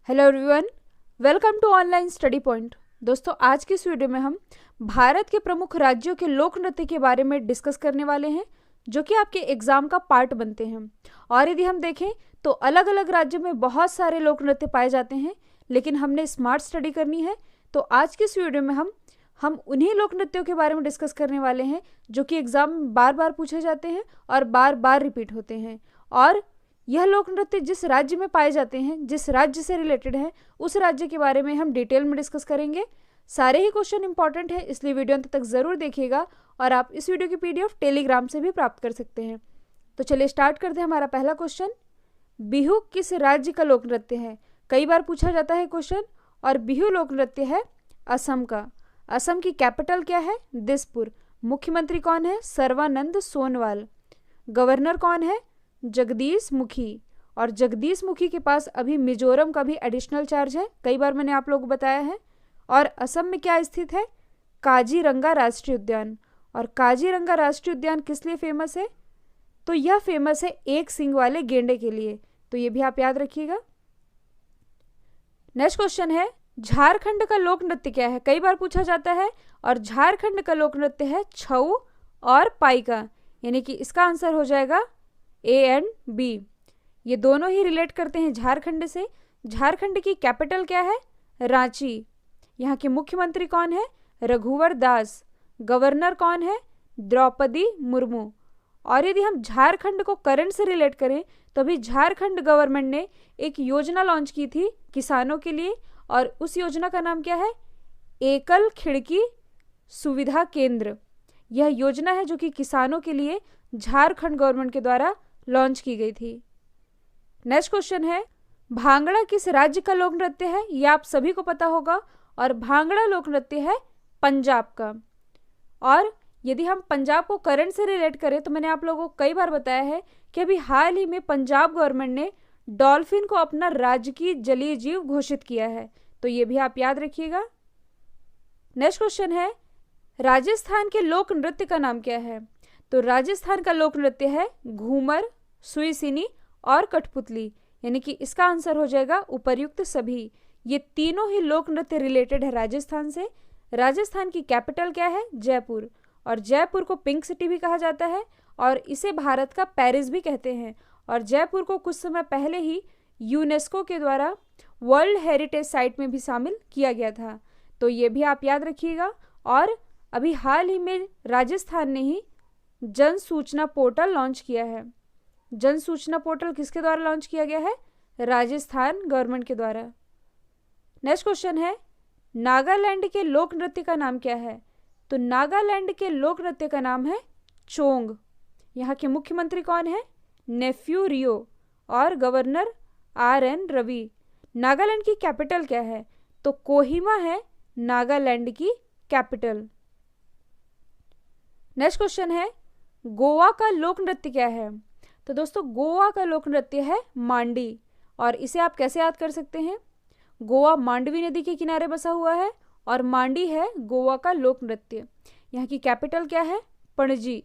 Hello everyone, welcome to online study point. दोस्तों, आज की इस वीडियो में हम भारत के प्रमुख राज्यों के लोक नृत्य के बारे में डिस्कस करने वाले हैं, जो कि आपके एग्जाम का पार्ट बनते हैं। और यदि हम देखें तो अलग अलग राज्यों में बहुत सारे लोक नृत्य पाए जाते हैं, लेकिन हमने स्मार्ट स्टडी करनी है। तो आज की इस वीडियो में हम उन्हीं लोक नृत्यों के बारे में डिस्कस करने वाले हैं जो कि एग्जाम में बार बार पूछे जाते हैं और बार बार रिपीट होते हैं। और यह लोक नृत्य जिस राज्य में पाए जाते हैं, जिस राज्य से रिलेटेड है, उस राज्य के बारे में हम डिटेल में डिस्कस करेंगे। सारे ही क्वेश्चन इंपॉर्टेंट है, इसलिए वीडियो अंत तक जरूर देखिएगा। और आप इस वीडियो की पीडीएफ टेलीग्राम से भी प्राप्त कर सकते हैं। तो चलिए स्टार्ट करते हैं। हमारा पहला क्वेश्चन, बिहू किस राज्य का लोक नृत्य है? कई बार पूछा जाता है क्वेश्चन। और बिहू लोक नृत्य है असम का। असम की कैपिटल क्या है? दिसपुर। मुख्यमंत्री कौन है? सर्बानंद सोनोवाल। गवर्नर कौन है? जगदीश मुखी। और जगदीश मुखी के पास अभी मिजोरम का भी एडिशनल चार्ज है, कई बार मैंने आप लोगों को बताया है। और असम में क्या स्थित है? काजीरंगा राष्ट्रीय उद्यान। और काजीरंगा राष्ट्रीय उद्यान किस लिए फेमस है? तो यह फेमस है एक सींग वाले गेंडे के लिए। तो ये भी आप याद रखिएगा। नेक्स्ट क्वेश्चन है, झारखंड का लोक नृत्य क्या है? कई बार पूछा जाता है। और झारखंड का लोक नृत्य है छऊ और पाइका, यानी कि इसका आंसर हो जाएगा ए एंड बी। ये दोनों ही रिलेट करते हैं झारखंड से। झारखंड की कैपिटल क्या है? रांची। यहाँ के मुख्यमंत्री कौन है? रघुवर दास। गवर्नर कौन है? द्रौपदी मुर्मू। और यदि हम झारखंड को करंट से रिलेट करें तो अभी झारखंड गवर्नमेंट ने एक योजना लॉन्च की थी किसानों के लिए, और उस योजना का नाम क्या है? एकल खिड़की सुविधा केंद्र। यह योजना है जो कि किसानों के लिए झारखंड गवर्नमेंट के द्वारा लॉन्च की गई थी। नेक्स्ट क्वेश्चन है, भांगड़ा किस राज्य का लोक नृत्य है? यह आप सभी को पता होगा। और भांगड़ा लोक नृत्य है पंजाब का। और यदि हम पंजाब को करंट से रिलेट करें तो मैंने आप लोगों को कई बार बताया है कि अभी हाल ही में पंजाब गवर्नमेंट ने डॉल्फिन को अपना राजकीय जलीय जीव घोषित किया है। तो ये भी आप याद रखिएगा। नेक्स्ट क्वेश्चन है, राजस्थान के लोक नृत्य का नाम क्या है? तो राजस्थान का लोक नृत्य है घूमर, सुईसिनी और कठपुतली, यानी कि इसका आंसर हो जाएगा उपर्युक्त सभी। ये तीनों ही लोक नृत्य रिलेटेड है राजस्थान से। राजस्थान की कैपिटल क्या है? जयपुर। और जयपुर को पिंक सिटी भी कहा जाता है, और इसे भारत का पेरिस भी कहते हैं। और जयपुर को कुछ समय पहले ही यूनेस्को के द्वारा वर्ल्ड हेरिटेज साइट में भी शामिल किया गया था। तो ये भी आप याद रखिएगा। और अभी हाल ही में राजस्थान ने ही जन सूचना पोर्टल लॉन्च किया है। जन सूचना पोर्टल किसके द्वारा लॉन्च किया गया है? राजस्थान गवर्नमेंट के द्वारा। नेक्स्ट क्वेश्चन है, नागालैंड के लोक नृत्य का नाम क्या है? तो नागालैंड के लोक नृत्य का नाम है चोंग। यहाँ के मुख्यमंत्री कौन है? नेफ्यू रियो। और governor R N Ravi. Nagaland की कैपिटल क्या है? तो कोहिमा है नागालैंड की कैपिटल। नेक्स्ट क्वेश्चन है, गोवा का लोक नृत्य क्या है? तो दोस्तों, गोवा का लोक नृत्य है मांडी। और इसे आप कैसे याद कर सकते हैं? गोवा मांडवी नदी के किनारे बसा हुआ है, और मांडी है गोवा का लोक नृत्य। यहाँ की कैपिटल क्या है? पणजी।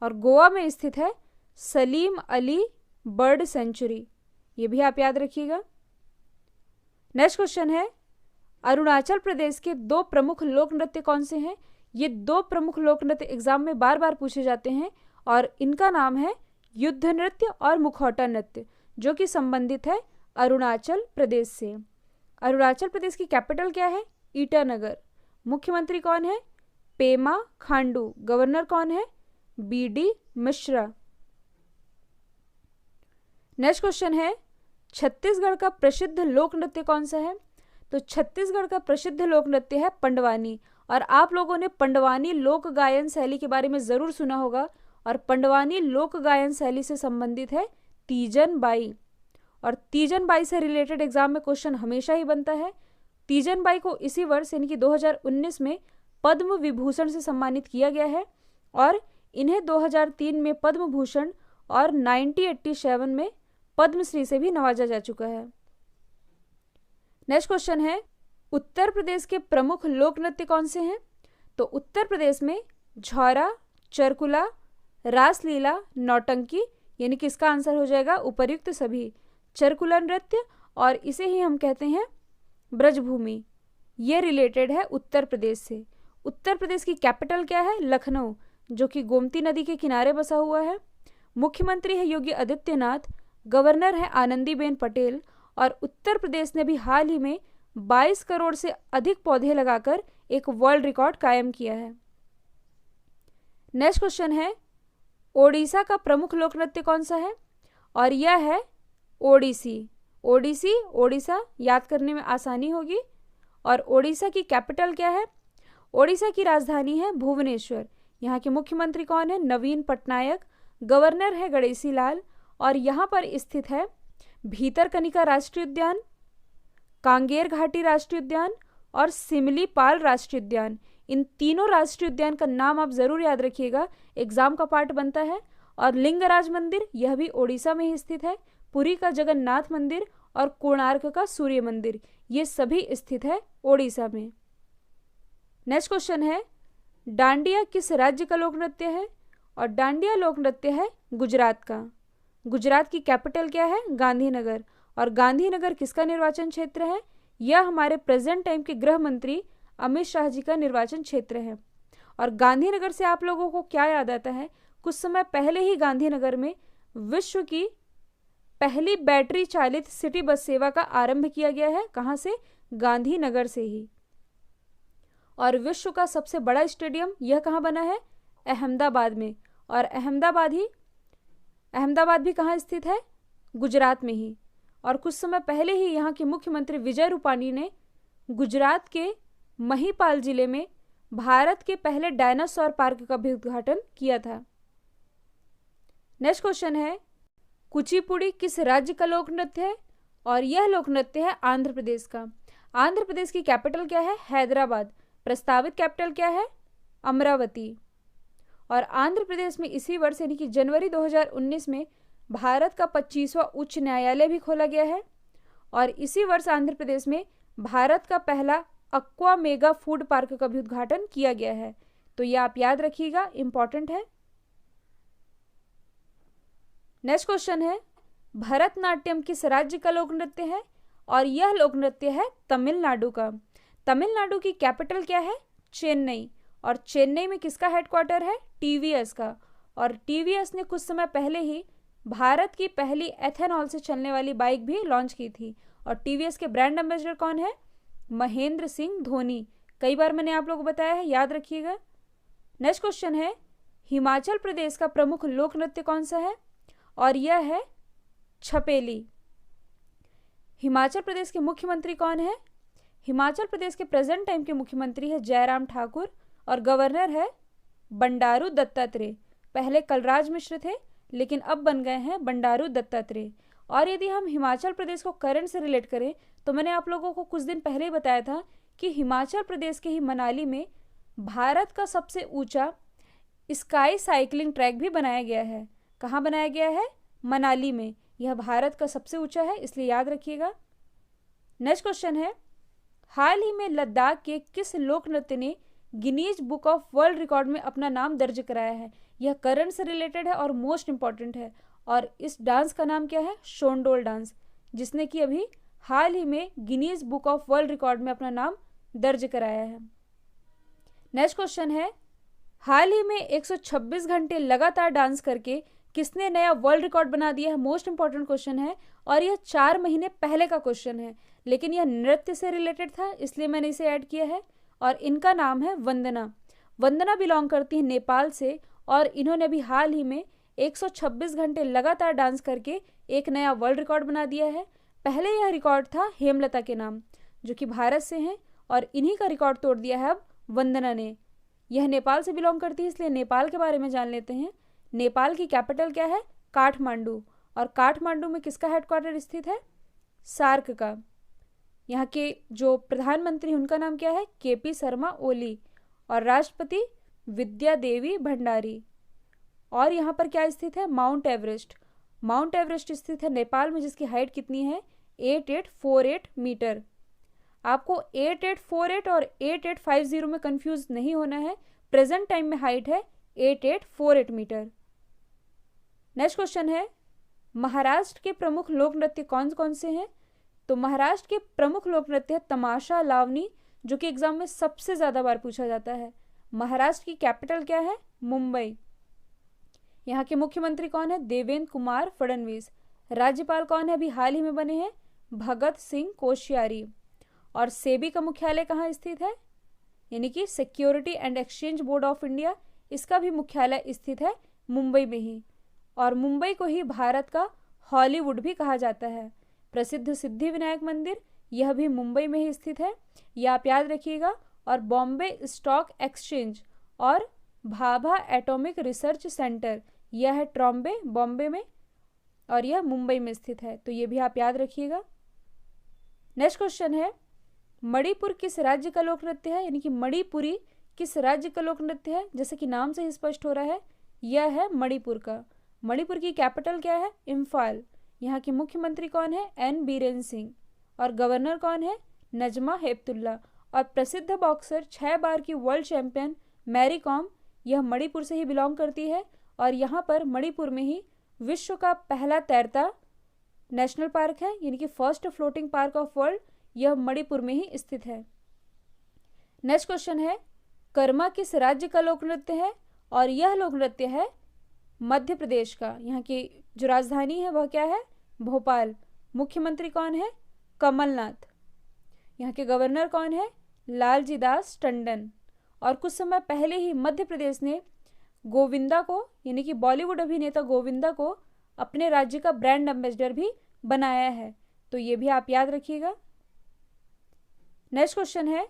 और गोवा में स्थित है सलीम अली बर्ड सेंचुरी। ये भी आप याद रखिएगा। नेक्स्ट क्वेश्चन है, अरुणाचल प्रदेश के दो प्रमुख लोक नृत्य कौन से हैं? ये दो प्रमुख लोक नृत्य एग्जाम में बार बार पूछे जाते हैं, और इनका नाम है युद्ध नृत्य और मुखौटा नृत्य, जो कि संबंधित है अरुणाचल प्रदेश से। अरुणाचल प्रदेश की कैपिटल क्या है? ईटानगर। मुख्यमंत्री कौन है? पेमा खांडू। गवर्नर कौन है? बीडी मिश्रा। नेक्स्ट क्वेश्चन है, छत्तीसगढ़ का प्रसिद्ध लोक नृत्य कौन सा है? तो छत्तीसगढ़ का प्रसिद्ध लोक नृत्य है पंडवानी। और आप लोगों ने पंडवानी लोक गायन शैली के बारे में जरूर सुना होगा। और पंडवानी लोक गायन शैली से संबंधित है तीजन बाई। और तीजन बाई से रिलेटेड एग्जाम में क्वेश्चन हमेशा ही बनता है। तीजन बाई को इसी वर्ष यानी कि 2019 में पद्म विभूषण से सम्मानित किया गया है, और इन्हें 2003 में पद्म भूषण और 1987 में पद्मश्री से भी नवाजा जा चुका है। नेक्स्ट क्वेश्चन है, उत्तर प्रदेश के प्रमुख लोक नृत्य कौन से हैं? तो उत्तर प्रदेश में झौरा, चरकुला, रासलीला, नौटंकी, यानी कि इसका आंसर हो जाएगा उपर्युक्त सभी। चरकुला नृत्य और इसे ही हम कहते हैं ब्रजभूमि। ये रिलेटेड है उत्तर प्रदेश से। उत्तर प्रदेश की कैपिटल क्या है? लखनऊ, जो कि गोमती नदी के किनारे बसा हुआ है। मुख्यमंत्री है योगी आदित्यनाथ, गवर्नर है आनंदीबेन पटेल, और उत्तर प्रदेश ने भी हाल ही में 22 करोड़ से अधिक पौधे लगाकर एक वर्ल्ड रिकॉर्ड कायम किया है। नेक्स्ट क्वेश्चन है, ओडिशा का प्रमुख लोक नृत्य कौन सा है? और यह है ओडिसी। ओडिसी, ओडिशा, याद करने में आसानी होगी। और ओडिशा की कैपिटल क्या है? ओडिशा की राजधानी है भुवनेश्वर। यहाँ के मुख्यमंत्री कौन है? नवीन पटनायक। गवर्नर है गणेशी लाल, और यहाँ पर स्थित है भीतरकनिका राष्ट्रीय उद्यान, कांगेर घाटी राष्ट्रीय उद्यान और सिमलीपाल राष्ट्रीय उद्यान। इन तीनों राष्ट्रीय उद्यान का नाम आप जरूर याद रखिएगा, एग्जाम का पार्ट बनता है। और लिंगराज मंदिर, यह भी ओडिशा में ही स्थित है। पुरी का जगन्नाथ मंदिर और कोणार्क का सूर्य मंदिर, ये सभी स्थित है ओडिशा में। नेक्स्ट क्वेश्चन है, डांडिया किस राज्य का लोक नृत्य है? और डांडिया लोक नृत्य है गुजरात का। गुजरात की कैपिटल क्या है? गांधीनगर। और गांधीनगर किसका निर्वाचन क्षेत्र है? यह हमारे प्रेजेंट टाइम के गृह मंत्री अमित शाह जी का निर्वाचन क्षेत्र है। और गांधीनगर से आप लोगों को क्या याद आता है? कुछ समय पहले ही गांधीनगर में विश्व की पहली बैटरी चालित सिटी बस सेवा का आरंभ किया गया है। कहाँ से? गांधीनगर से ही। और विश्व का सबसे बड़ा स्टेडियम यह कहाँ बना है? अहमदाबाद में। और अहमदाबाद भी कहाँ स्थित है? गुजरात में ही। और कुछ समय पहले ही यहाँ के मुख्यमंत्री विजय रूपाणी ने गुजरात के महिपाल जिले में भारत के पहले डायनासोर पार्क का भी उद्घाटन किया था। नेक्स्ट क्वेश्चन है, कुचिपुड़ी किस राज्य का लोक नृत्य है? और यह लोक नृत्य है आंध्र प्रदेश का। आंध्र प्रदेश की कैपिटल क्या है? हैदराबाद। प्रस्तावित कैपिटल क्या है? अमरावती। और आंध्र प्रदेश में इसी वर्ष यानी कि जनवरी 2019 में भारत का 25वां उच्च न्यायालय भी खोला गया है। और इसी वर्ष आंध्र प्रदेश में भारत का पहला अक्वा मेगा फूड पार्क का भी उद्घाटन किया गया है। तो यह आप याद रखिएगा, इंपॉर्टेंट है। नेक्स्ट क्वेश्चन है, भरतनाट्यम किस राज्य का लोक नृत्य है? और यह लोक नृत्य है तमिलनाडु का। तमिलनाडु की कैपिटल क्या है? चेन्नई। और चेन्नई में किसका हेडक्वार्टर है? टीवीएस का। और टीवीएस ने कुछ समय पहले ही भारत की पहली एथेनॉल से चलने वाली बाइक भी लॉन्च की थी। और टीवीएस के ब्रांड एम्बेसडर कौन है? महेंद्र सिंह धोनी। कई बार मैंने आप लोगों को बताया है, याद रखिएगा। नेक्स्ट क्वेश्चन है, हिमाचल प्रदेश का प्रमुख लोक नृत्य कौन सा है? और यह है छपेली। हिमाचल प्रदेश के मुख्यमंत्री कौन है? हिमाचल प्रदेश के प्रेजेंट टाइम के मुख्यमंत्री है जयराम ठाकुर, और गवर्नर है बंडारू दत्तात्रेय। पहले कलराज मिश्र थे, लेकिन अब बन गए हैं बंडारू दत्तात्रेय। और यदि हम हिमाचल प्रदेश को करंट से रिलेट करें तो मैंने आप लोगों को कुछ दिन पहले ही बताया था कि हिमाचल प्रदेश के ही मनाली में भारत का सबसे ऊंचा स्काई साइकिलिंग ट्रैक भी बनाया गया है। कहाँ बनाया गया है? मनाली में। यह भारत का सबसे ऊंचा है, इसलिए याद रखिएगा। नेक्स्ट क्वेश्चन है, हाल ही में लद्दाख के किस लोक नृत्य ने Guinness book of world record में अपना नाम दर्ज कराया है? यह करंट से रिलेटेड है और मोस्ट इंपॉर्टेंट है। और इस डांस का नाम क्या है? शोंडोल डांस, जिसने कि अभी हाल ही में Guinness book of world record में अपना नाम दर्ज कराया है। नेक्स्ट क्वेश्चन है, हाल ही में 126 घंटे लगातार डांस करके किसने नया वर्ल्ड रिकॉर्ड बना दिया है? मोस्ट इंपॉर्टेंट क्वेश्चन है, और यह 4 महीने पहले का क्वेश्चन है, लेकिन यह नृत्य से रिलेटेड था, इसलिए मैंने इसे ऐड किया है। और इनका नाम है वंदना। वंदना बिलोंग करती है नेपाल से, और इन्होंने भी हाल ही में 126 घंटे लगातार डांस करके एक नया वर्ल्ड रिकॉर्ड बना दिया है। पहले यह रिकॉर्ड था हेमलता के नाम, जो कि भारत से हैं, और इन्हीं का रिकॉर्ड तोड़ दिया है अब वंदना ने। यह नेपाल से बिलोंग करती है, इसलिए नेपाल के बारे में जान लेते हैं। नेपाल की कैपिटल क्या है? काठमांडू। और काठमांडू में किसका हेडक्वार्टर स्थित है? सार्क का। यहाँ के जो प्रधानमंत्री उनका नाम क्या है? केपी शर्मा ओली। और राष्ट्रपति विद्या देवी भंडारी। और यहाँ पर क्या स्थित है? Mount Everest. माउंट एवरेस्ट स्थित है नेपाल में, जिसकी हाइट कितनी है? 8848 मीटर। आपको 8848 और 8850 में कंफ्यूज नहीं होना है। प्रेजेंट टाइम में हाइट है 8848 मीटर। नेक्स्ट क्वेश्चन है, महाराष्ट्र के प्रमुख लोक नृत्य कौन कौन से हैं? तो महाराष्ट्र के प्रमुख लोक नृत्य है तमाशा, लावनी, जो कि एग्जाम में सबसे ज्यादा बार पूछा जाता है। महाराष्ट्र की कैपिटल क्या है? मुंबई। यहाँ के मुख्यमंत्री कौन है? देवेंद्र कुमार फडणवीस। राज्यपाल कौन है? अभी हाल ही में बने हैं, भगत सिंह कोश्यारी। और सेबी का मुख्यालय कहाँ स्थित है? यानी कि security and exchange board of India, इसका भी मुख्यालय स्थित है मुंबई में ही। और मुंबई को ही भारत का हॉलीवुड भी कहा जाता है। प्रसिद्ध सिद्धि विनायक मंदिर, यह भी मुंबई में ही स्थित है, यह आप याद रखिएगा। और बॉम्बे स्टॉक एक्सचेंज और भाभा एटॉमिक रिसर्च सेंटर, यह है ट्रॉम्बे, बॉम्बे में, और यह मुंबई में स्थित है, तो ये भी आप याद रखिएगा। नेक्स्ट क्वेश्चन है, मणिपुर किस राज्य का लोक नृत्य है? यानी कि मणिपुरी किस राज्य का लोक नृत्य है? जैसे कि नाम से ही स्पष्ट हो रहा है, यह है मणिपुर का। मणिपुर की कैपिटल क्या है? इम्फाल। यहाँ के मुख्यमंत्री कौन है? एन बीरेन सिंह। और गवर्नर कौन है? नजमा हेपतुल्ला। और प्रसिद्ध बॉक्सर 6 बार की वर्ल्ड चैंपियन मैरी कॉम, यह मणिपुर से ही बिलोंग करती है। और यहाँ पर मणिपुर में ही विश्व का पहला तैरता नेशनल पार्क है, यानी कि first floating park of world, यह मणिपुर में ही स्थित है। नेक्स्ट क्वेश्चन है, कर्मा किस राज्य का लोक नृत्य है? और यह लोक नृत्य है मध्य प्रदेश का। यहाँ की जो राजधानी है वह क्या है? भोपाल। मुख्यमंत्री कौन है? कमलनाथ। यहाँ के गवर्नर कौन है? लालजी दास टंडन। और कुछ समय पहले ही मध्य प्रदेश ने गोविंदा को, यानी कि बॉलीवुड अभिनेता गोविंदा को अपने राज्य का ब्रांड एम्बेसडर भी बनाया है, तो ये भी आप याद रखिएगा। नेक्स्ट क्वेश्चन है,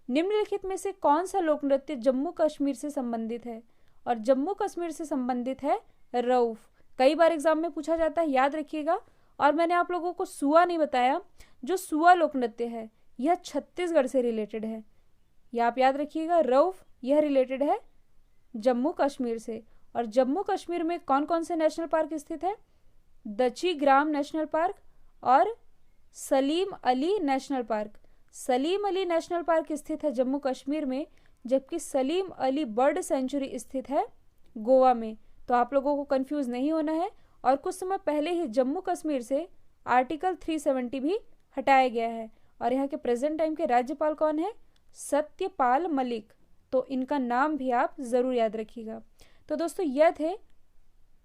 निम्नलिखित में से कौन सा लोक नृत्य जम्मू कश्मीर से संबंधित है? और जम्मू कश्मीर से संबंधित है रऊफ। कई बार एग्जाम में पूछा जाता है, याद रखिएगा। और मैंने आप लोगों को सुआ नहीं बताया, जो सुआ लोक नृत्य है यह छत्तीसगढ़ से रिलेटेड है, यह आप याद रखिएगा। रऊफ यह रिलेटेड है जम्मू कश्मीर से। और जम्मू कश्मीर में कौन कौन से नेशनल पार्क स्थित है? दची ग्राम नेशनल पार्क और Salim Ali national park. Salim Ali national park स्थित है जम्मू कश्मीर में, जबकि सलीम अली बर्ड सेंचुरी स्थित है गोवा में। तो आप लोगों को कंफ्यूज नहीं होना है। और कुछ समय पहले ही जम्मू कश्मीर से आर्टिकल 370 भी हटाया गया है। और यहाँ के प्रेजेंट टाइम के राज्यपाल कौन है? सत्यपाल मलिक। तो इनका नाम भी आप जरूर याद रखिएगा। तो दोस्तों यह थे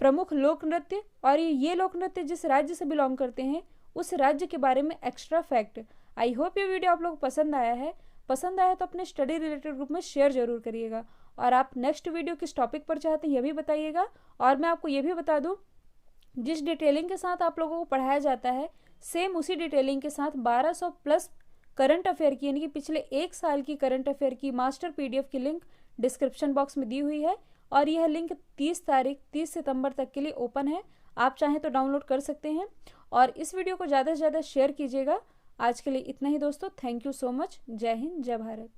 प्रमुख लोक नृत्य, और ये लोक नृत्य जिस राज्य से बिलोंग करते हैं उस राज्य के बारे में एक्स्ट्रा फैक्ट। आई होप ये वीडियो आप लोगों को पसंद आया है। पसंद आया तो अपने स्टडी रिलेटेड ग्रुप में शेयर जरूर करिएगा। और आप नेक्स्ट वीडियो किस टॉपिक पर चाहते हैं यह भी बताइएगा। और मैं आपको ये भी बता दूं, जिस डिटेलिंग के साथ आप लोगों को पढ़ाया जाता है, सेम उसी डिटेलिंग के साथ 1200 प्लस करंट अफेयर की, यानी कि पिछले 1 साल की करंट अफेयर की मास्टर PDF की लिंक डिस्क्रिप्शन बॉक्स में दी हुई है। और यह लिंक 30 सितंबर तक के लिए ओपन है, आप चाहें तो डाउनलोड कर सकते हैं। और इस वीडियो को ज़्यादा से ज़्यादा शेयर कीजिएगा। आज के लिए इतना ही दोस्तों, थैंक यू सो मच। जय हिंद, जय भारत।